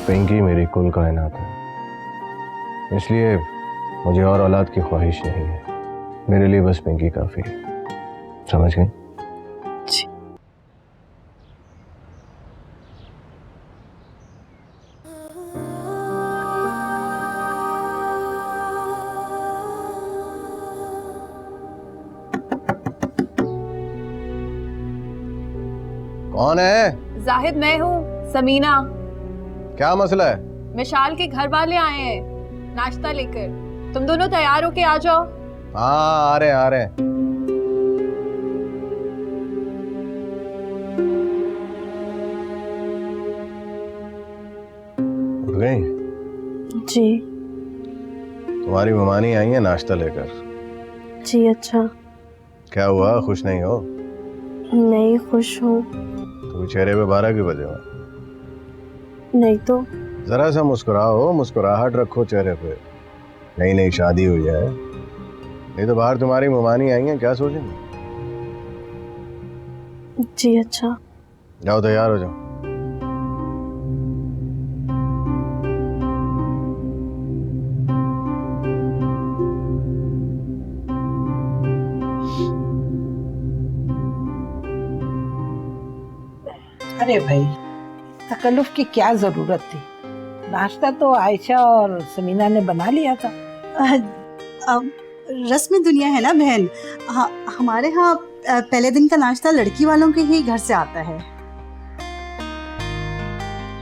पिंकी मेरी कुल कायनात है, इसलिए मुझे और औलाद की ख्वाहिश नहीं है। मेरे लिए बस पिंकी काफी है। समझ गई? कौन है? जाहिद मैं हूँ, समीना। क्या मसला है? मिशाल के घर वाले आए हैं नाश्ता लेकर। तुम दोनों तैयार होके आ जाओ। हाँ, आ रहे आ रहे। उठ गई? जी। तुम्हारी ममानी आई है नाश्ता लेकर। जी अच्छा। क्या हुआ, खुश नहीं हो? नहीं, खुश हूँ। तो चेहरे पे 12 क्यों बजे हुए? नहीं तो। जरा सा मुस्कुराओ, मुस्कुराहट रखो चेहरे पे। नई नई शादी हुई है, नहीं तो बाहर तुम्हारी ममानी आई है, क्या सोचेंगे? जी अच्छा। जाओ तैयार हो जाओ। अरे भाई, तकल्लुफ की क्या जरूरत थी? नाश्ता तो आयशा और समीना ने बना लिया था। रस्म दुनिया है ना बहन। हमारे यहाँ पहले दिन का नाश्ता लड़की वालों के ही घर से आता है।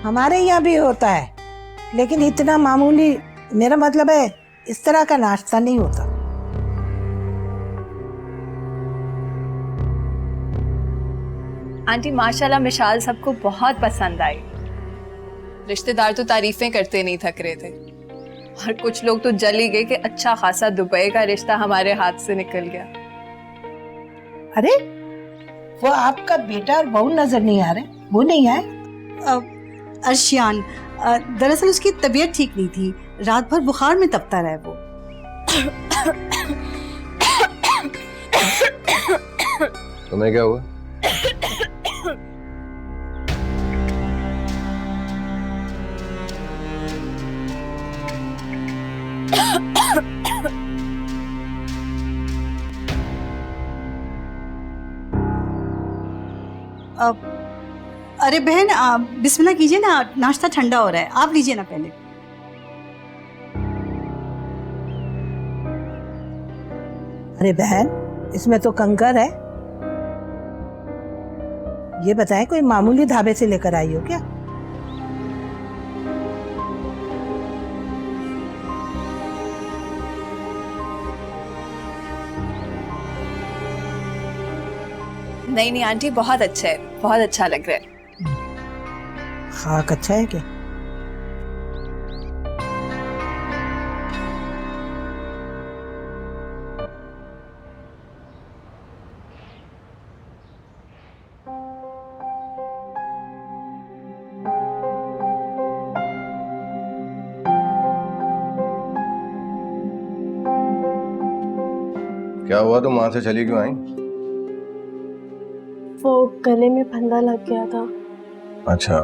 हमारे यहाँ भी होता है, लेकिन इतना मामूली। मेरा मतलब है, इस तरह का नाश्ता नहीं होता। आंटी माशाल्लाह मिशाल सबको बहुत पसंद आई। रिश्तेदार तो तारीफें करते नहीं थक रहे थे, और कुछ लोग तो जल ही गए कि अच्छा खासा दुबई का रिश्ता हमारे हाथ से निकल गया। अरे, वो आपका बेटा और बहू नजर नहीं आ रहे? वो नहीं आए? अर्शियान, दरअसल उसकी तबीयत ठीक नहीं थी, रात भर बुखार में तपता रहा वो। तुम्हें क्या हुआ? अरे बहन, बिस्मिल्लाह कीजिए ना, नाश्ता ठंडा हो रहा है, आप लीजिए ना पहले। अरे बहन, इसमें तो कंकर है। ये बताएं, कोई मामूली ढाबे से लेकर आई हो क्या? नहीं नहीं आंटी, बहुत अच्छा है, बहुत अच्छा लग रहा है। खाक अच्छा है क्या? क्या हुआ, तुम वहां से चली क्यों आई? वो गले में फंदा लग गया था। अच्छा,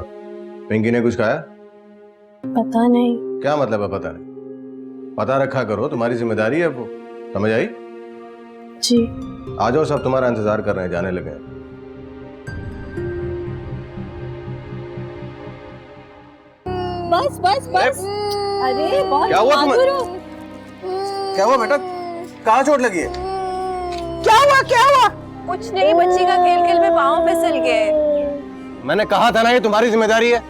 पिंकी ने कुछ कहा? पता नहीं। क्या मतलब है पता नहीं? पता रखा करो, तुम्हारी जिम्मेदारी है वो। समझ आई? जी। आ जाओ, सब तुम्हारा इंतजार कर रहे हैं, जाने लगे हैं। बस बस बस। अरे बहुत क्या हुआ तुम्हें? बहादुर हो। क्या हुआ बेटा, कहाँ चोट लगी है? क्या हुआ, क्या हुआ? कुछ नहीं, बच्ची का खेल खेल में पाँव फिसल गए। मैंने कहा था ना, ये तुम्हारी जिम्मेदारी है।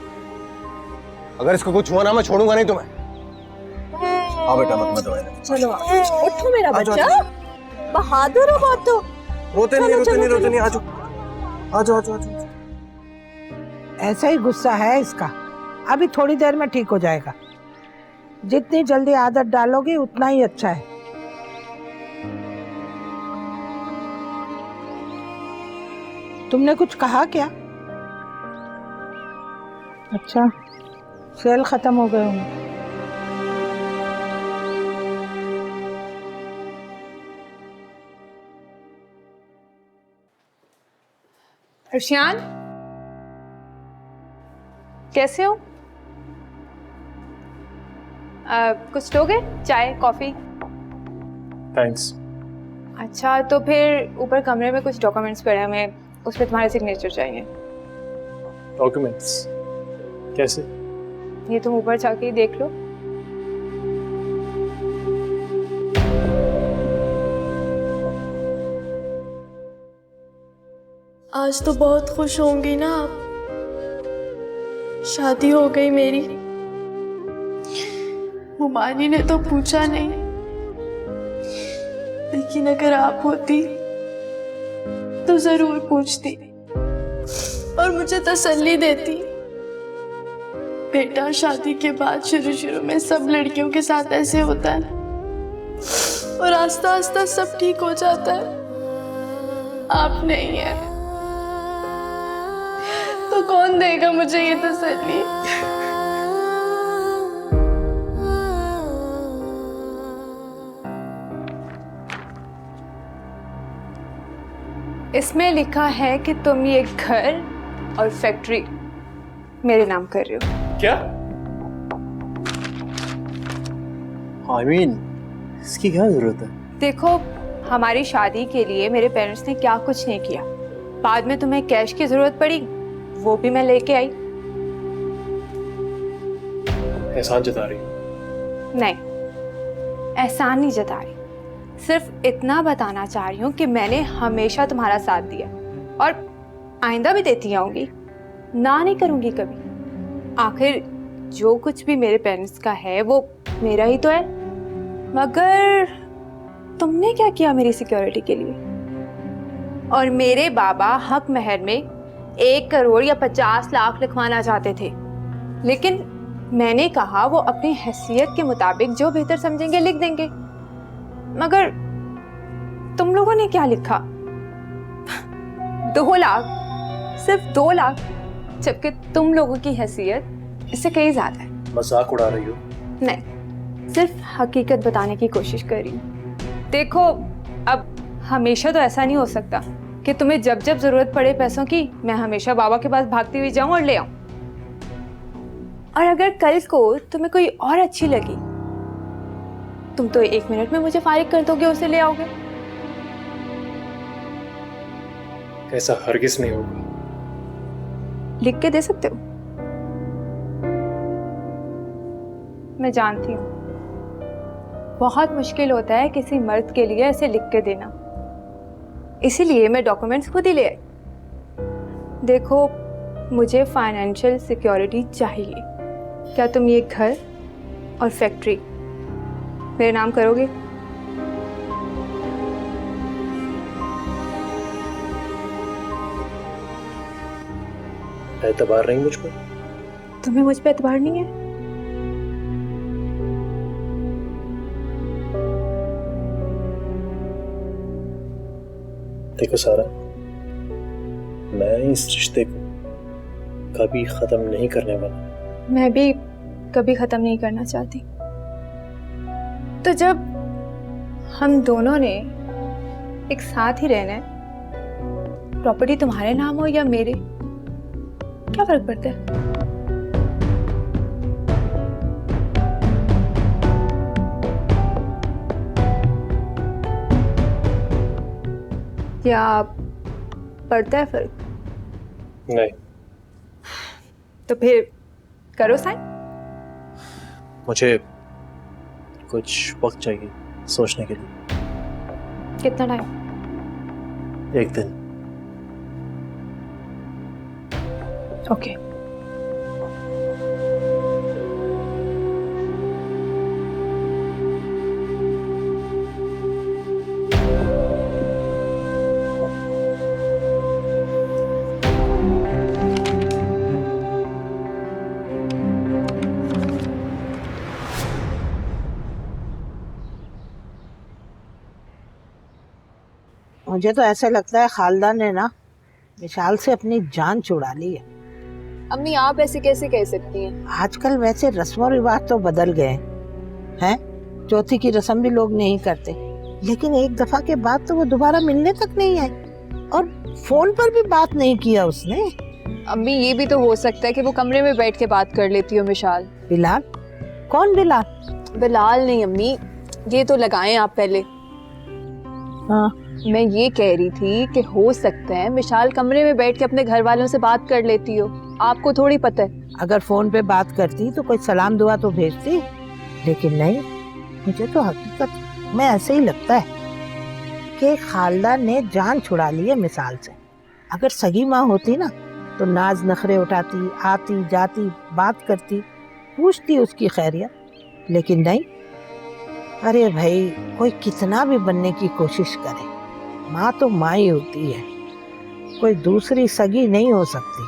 अगर इसको कुछ हुआ ना, मैं छोड़ूंगा नहीं तुम्हें। आओ बेटा, मत दवाई ले। चलो उठो मेरा बच्चा, बहादुर हो बहुत तो। रोते नहीं, आ जाओ आ जाओ आ जाओ। ऐसा ही गुस्सा है इसका, अभी थोड़ी देर में ठीक हो जाएगा। जितनी जल्दी आदत डालोगी उतना ही अच्छा है। तुमने कुछ कहा क्या? अच्छा, सेल खत्म हो गए होंगे। अर्शियान, कैसे हो? कुछ लोगे? चाय, कॉफी? थैंक्स। अच्छा, तो फिर ऊपर कमरे में कुछ डॉक्यूमेंट्स पड़े हैं, हमें उस पर तुम्हारे सिग्नेचर चाहिए। डॉक्यूमेंट्स? कैसे? ये तुम ऊपर जाके ही देख लो। आज तो बहुत खुश होंगी ना आप, शादी हो गई मेरी। हुमानी ने तो पूछा नहीं, लेकिन अगर आप होती तो जरूर पूछती और मुझे तसल्ली देती। बेटा, शादी के बाद शुरू में सब लड़कियों के साथ ऐसे होता है और आस्ता आस्ता सब ठीक हो जाता है। आप नहीं है तो कौन देगा मुझे ये तसल्ली? इसमें लिखा है कि तुम ये घर और फैक्ट्री मेरे नाम कर रहे हो। क्या? I mean, इसकी क्या जरूरत है? देखो, हमारी शादी के लिए मेरे पेरेंट्स ने क्या कुछ नहीं किया। बाद में तुम्हें कैश की जरूरत पड़ी, वो भी मैं लेके आई। एहसान जता रही? नहीं, एहसान नहीं जता रही, सिर्फ इतना बताना चाह रही हूँ कि मैंने हमेशा तुम्हारा साथ दिया और आइंदा भी देती आऊंगी, ना नहीं करूंगी कभी। आखिर जो कुछ भी मेरे पेरेंट्स का है वो मेरा ही तो है। मगर तुमने क्या किया मेरी सिक्योरिटी के लिए? और मेरे बाबा हक महर में 1 करोड़ या 50 लाख लिखवाना चाहते थे, लेकिन मैंने कहा वो अपनी हैसियत के मुताबिक जो बेहतर समझेंगे लिख देंगे। मगर तुम लोगों ने क्या लिखा? 2 लाख, सिर्फ 2 लाख, जबकि तुम लोगों की हैसियत इससे कहीं ज्यादा है। मजाक उड़ा रही हो? नहीं, सिर्फ हकीकत बताने की कोशिश कर रही हूँ। देखो, अब हमेशा तो ऐसा नहीं हो सकता कि तुम्हें जब जब जरूरत पड़े पैसों की मैं हमेशा बाबा के पास भागती हुई जाऊं और ले आऊं। और अगर कल को तुम्हें कोई और अच्छी लगी, तुम तो 1 मिनट में मुझे फारिग कर दोगे, उसे ले आओगे। ऐसा हरगिज नहीं होगा। लिख के दे सकते हो? मैं जानती हूँ बहुत मुश्किल होता है किसी मर्द के लिए ऐसे लिख के देना, इसीलिए मैं डॉक्यूमेंट्स खुद ही ले आई। देखो, मुझे फाइनेंशियल सिक्योरिटी चाहिए। क्या तुम ये घर और फैक्ट्री मेरे नाम करोगे? एतबार नहीं मुझको? तुम्हें मुझ पे एतबार नहीं है? देखो सारा, मैं इस रिश्ते को कभी खत्म नहीं करने वाला। मैं भी कभी खत्म नहीं करना चाहती। तो जब हम दोनों ने एक साथ ही रहना है, प्रॉपर्टी तुम्हारे नाम हो या मेरे, क्या फर्क पड़ता है? क्या पड़ता है फर्क? नहीं। तो फिर करो साइन। मुझे कुछ वक्त चाहिए सोचने के लिए। कितना टाइम? 1 दिन। ओके। मुझे तो ऐसा लगता है खालदान ने ना विशाल से अपनी जान छुड़ा ली है। अम्मी, आप ऐसे कैसे कह सकती हैं? आजकल वैसे रस्म और रिवाज तो बदल गए हैं। चौथी की रस्म भी लोग नहीं करते, लेकिन एक दफा के बाद तो वो दोबारा मिलने तक नहीं आई और फोन पर भी बात नहीं किया उसने। अम्मी, ये भी तो हो सकता है कि वो कमरे में बैठ के बात कर लेती हो विशाल। बिलाल? कौन बिलाल? बिलाल नहीं अम्मी, ये तो लगाएं आप पहले। हाँ, मैं ये कह रही थी कि हो सकता है मिशाल कमरे में बैठ के अपने घर वालों से बात कर लेती हो, आपको थोड़ी पता है। अगर फोन पे बात करती तो कोई सलाम दुआ तो भेजती, लेकिन नहीं। मुझे तो हकीकत में ऐसे ही लगता है कि खालदा ने जान छुड़ा ली है मिसाल से। अगर सगी माँ होती ना तो नाज नखरे उठाती, आती जाती, बात करती, पूछती उसकी खैरियत, लेकिन नहीं। अरे भाई, कोई कितना भी बनने की कोशिश करे, माँ तो माँ ही होती है, कोई दूसरी सगी नहीं हो सकती।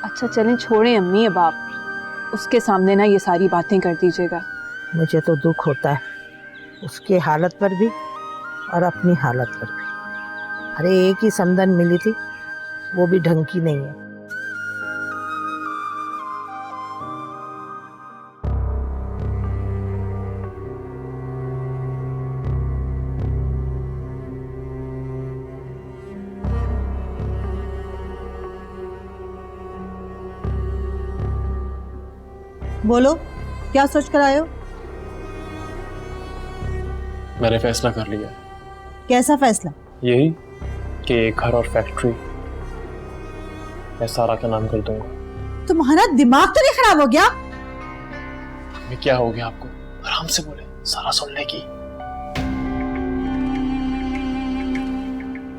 अच्छा चलें, छोड़ें अम्मी, अब आप उसके सामने ना ये सारी बातें कर दीजिएगा। मुझे तो दुख होता है उसकी हालत पर भी और अपनी हालत पर भी। अरे एक ही समदन मिली थी, वो भी ढंग की नहीं है। बोलो, क्या सोच कर आए हो? मैंने फैसला कर लिया। कैसा फैसला? यही कि एक घर और फैक्ट्री मैं सारा का नाम कर दूंगा। तुम्हारा दिमाग तो नहीं खराब हो गया? मैं क्या हो गया आपको? आराम से बोले, सारा सुन लेगी।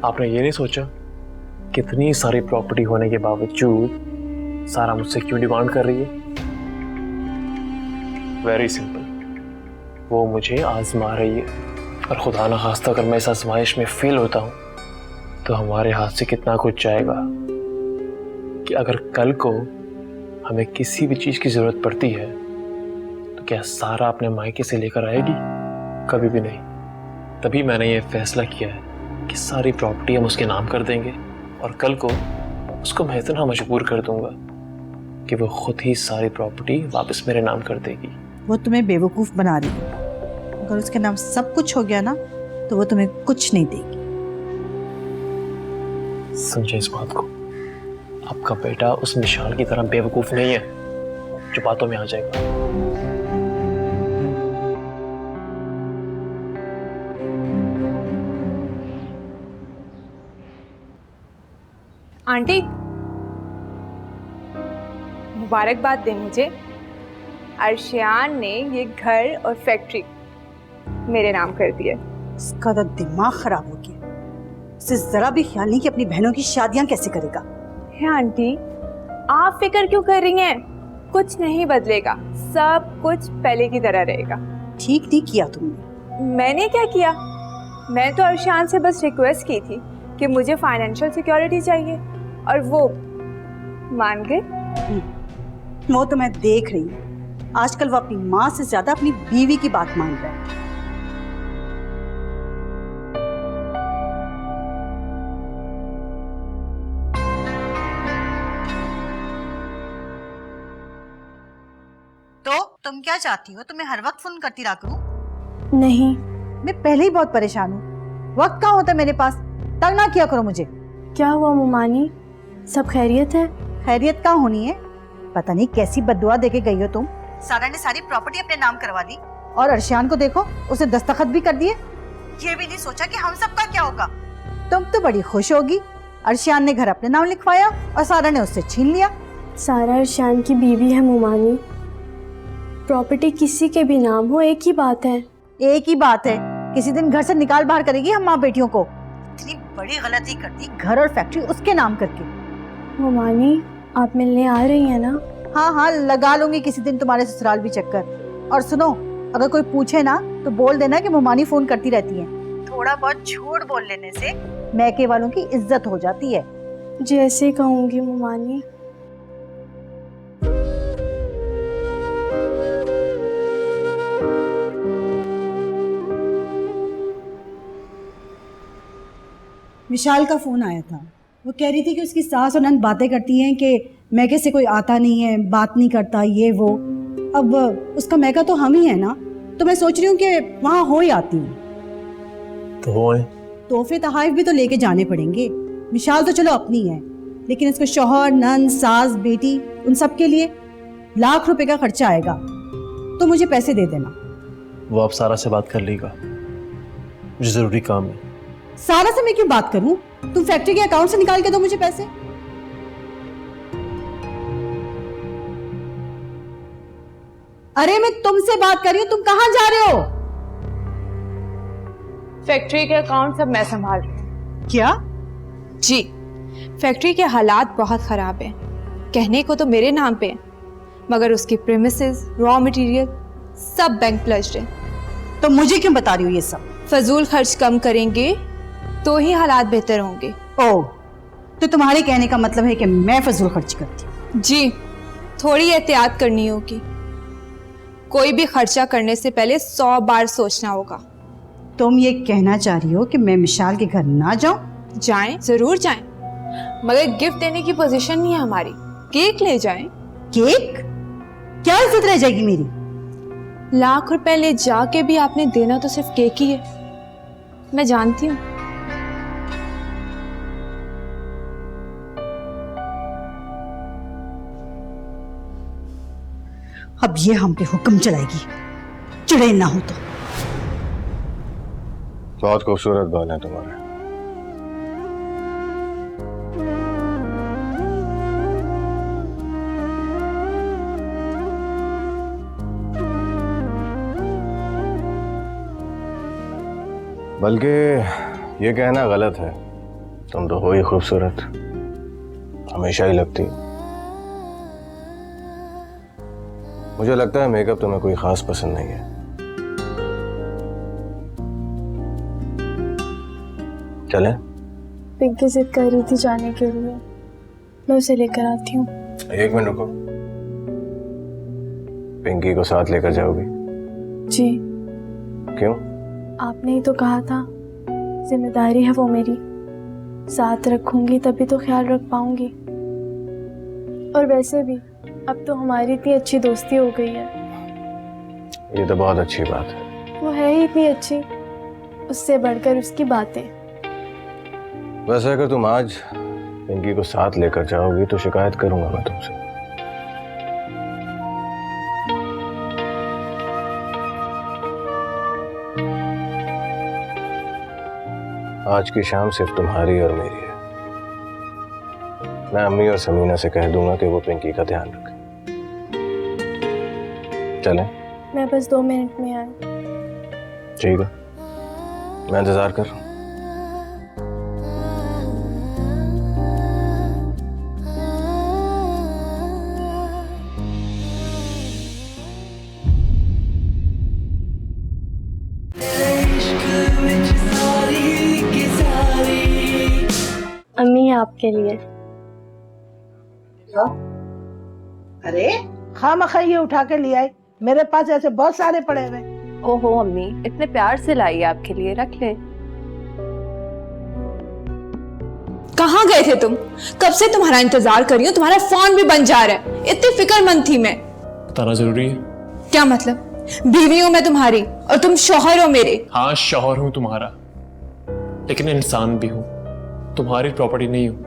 आपने ये नहीं सोचा कितनी सारी प्रॉपर्टी होने के बावजूद सारा मुझसे क्यों डिमांड कर रही है? वेरी सिंपल, वो मुझे आजमा रही है, और खुदा ना खास्ता अगर मैं इस आजमाइश में फेल होता हूं तो हमारे हाथ से कितना कुछ जाएगा कि अगर कल को हमें किसी भी चीज की जरूरत पड़ती है तो क्या सारा अपने मायके से लेकर आएगी? कभी भी नहीं। तभी मैंने ये फैसला किया है कि सारी प्रॉपर्टी हम उसके नाम कर देंगे, और कल को उसको मैं इतना मजबूर कर दूंगा कि वो खुद ही सारी प्रॉपर्टी वापस मेरे नाम कर देगी। वो तुम्हें बेवकूफ बना रही है। अगर उसके नाम सब कुछ हो गया ना तो वो तुम्हें कुछ नहीं देगी। समझे इस बात को? आपका बेटा उस मिशाल की तरह बेवकूफ नहीं है जो बातों में आ जाएगा। आंटी, मुबारकबाद दें मुझे। अर्शियान ने ये घर और फैक्ट्री मेरे नाम कर दिया। इसका तो दिमाग खराब हो गया। उसे जरा भी ख्याल नहीं कि अपनी बहनों की शादियां कैसे करेगा। है आंटी, आप फिक्र क्यों कर रही हैं? कुछ नहीं बदलेगा, सब कुछ पहले की तरह रहेगा। ठीक नहीं किया तुमने। मैंने क्या किया? मैं तो अर्शियान से बस रिक्वेस्ट की थी कि मुझे फाइनेंशियल सिक्योरिटी चाहिए, और वो मान गए। वो तो मैं देख रही हूँ, आजकल वो अपनी माँ से ज्यादा अपनी बीवी की बात मान रहा है। तो तुम क्या चाहती हो? तुम्हें हर वक्त फोन करती रहा करूं? नहीं। मैं पहले ही बहुत परेशान हूँ। वक्त कहाँ होता है मेरे पास? तंग ना किया करो मुझे। क्या हुआ मुमानी, सब खैरियत है? खैरियत कहाँ होनी है? पता नहीं कैसी बद्दुआ देके गई हो तुम। सारा ने सारी प्रॉपर्टी अपने नाम करवा दी, और अर्शियान को देखो, उसे दस्तखत भी कर दिए। ये भी नहीं सोचा कि हम सबका क्या होगा। तुम तो बड़ी खुश होगी, अर्शियान ने घर अपने नाम लिखवाया और सारा ने उससे छीन लिया। सारा अर्शियान की बीवी है मुमानी, प्रॉपर्टी किसी के भी नाम हो एक ही बात है। एक ही बात है, किसी दिन घर से निकाल बाहर करेगी हम माँ बेटियों को। इतनी बड़ी गलती कर दी, घर और फैक्ट्री उसके नाम करके। मुमानी, आप मिलने आ रही हैं ना? हाँ हाँ, लगा लूंगी किसी दिन तुम्हारे ससुराल भी चक्कर। और सुनो, अगर कोई पूछे ना तो बोल देना कि मुमानी फोन करती रहती है। थोड़ा बहुत झूठ बोल लेने से मैके वालों की इज्जत हो जाती है। जैसे कहूंगी मुमानी। विशाल का फोन आया था। वो कह रही थी कि उसकी सास और नंद बातें करती हैं कि मैके से कोई आता नहीं है, बात नहीं करता, ये वो। अब उसका मैका तो हम ही है ना, तो मैं सोच रही हूँ कि वहाँ हो ही आती हूँ। तो वो है, तोहफे तहाइफ भी तो लेके जाने पड़ेंगे। विशाल तो चलो अपनी है, लेकिन इसको शौहर, नंद, सास, बेटी, उन सब के लिए लाख रुपए का खर्चा आएगा। तो मुझे पैसे दे देना। वो आप सारा से बात कर लेगा, मुझे जरूरी काम है। सारा से मैं क्यों बात करूं? तुम फैक्ट्री के अकाउंट से निकाल के दो मुझे पैसे। अरे मैं तुमसे बात कर रही हूं, तुम कहां जा रहे हो? फैक्ट्री के अकाउंट सब मैं संभाल रही हूँ। क्या? जी, फैक्ट्री के हालात बहुत खराब हैं। कहने को तो मेरे नाम पे है, मगर उसकी प्रीमिसेस, रॉ मटेरियल सब बैंक प्लस्ड है। तो मुझे क्यों बता रही हो ये सब? फजूल खर्च कम करेंगे तो ही हालात बेहतर होंगे। ओह, तो तुम्हारे कहने का मतलब है कि मैं फजूल खर्च करती हूँ? जी, थोड़ी एहतियात करनी होगी। कोई भी खर्चा करने से पहले 100 बार सोचना होगा। तुम ये कहना चाह रही हो कि मैं मिशाल के घर ना जाऊं? जाएं, जरूर जाएं, मगर गिफ्ट देने की पोजीशन नहीं है हमारी। केक ले जाएं। केक? क्या इज्जत रह जाएगी मेरी? लाख रुपए ले जाके भी आपने देना तो सिर्फ केक ही है, मैं जानती हूँ। अब ये हम पे हुक्म चलाएगी, चिड़े ना हो तो। बहुत खूबसूरत बाल है तुम्हारे। बल्कि ये कहना गलत है, तुम तो हो ही खूबसूरत, हमेशा ही लगती। मुझे लगता है मेकअप तुम्हें कोई खास पसंद नहीं है। चले? पिंकी जिद कर रही थी जाने के लिए, मैं उसे लेकर आती हूँ। 1 मिनट रुको। पिंकी को साथ लेकर जाओगी? जी, क्यों? आपने ही तो कहा था जिम्मेदारी है वो मेरी, साथ रखूंगी तभी तो ख्याल रख पाऊंगी। और वैसे भी अब तो हमारी इतनी अच्छी दोस्ती हो गई है। ये तो बहुत अच्छी बात है। वो है ही इतनी अच्छी, उससे बढ़कर उसकी बातें। वैसे अगर तुम आज पिंकी को साथ लेकर जाओगी तो शिकायत करूंगा मैं तुमसे। आज की शाम सिर्फ तुम्हारी और मेरी है। मैं अम्मी और समीना से कह दूंगा कि वो पिंकी का ध्यान रखें। चलें? मैं बस 2 मिनट में आई। ठीक है, मैं इंतजार कर रहा हूँ। अम्मी है आपके लिए। अरे खामखा ये उठा के ले आई, मेरे पास ऐसे बहुत सारे पड़े हुए। ओहो अम्मी, इतने प्यार से लाई आपके लिए, रख ले। कहाँ गए थे तुम? कब से तुम्हारा इंतजार कर रही हूँ, तुम्हारा फोन भी बंद जा रहा है। इतनी फिक्रमंद थी मैं। बताना जरूरी है? क्या मतलब? बीवी हूँ मैं तुम्हारी और तुम शौहर हो मेरे। हाँ, शौहर हूं तुम्हारा, लेकिन इंसान भी हूं, तुम्हारी प्रॉपर्टी नहीं हूं।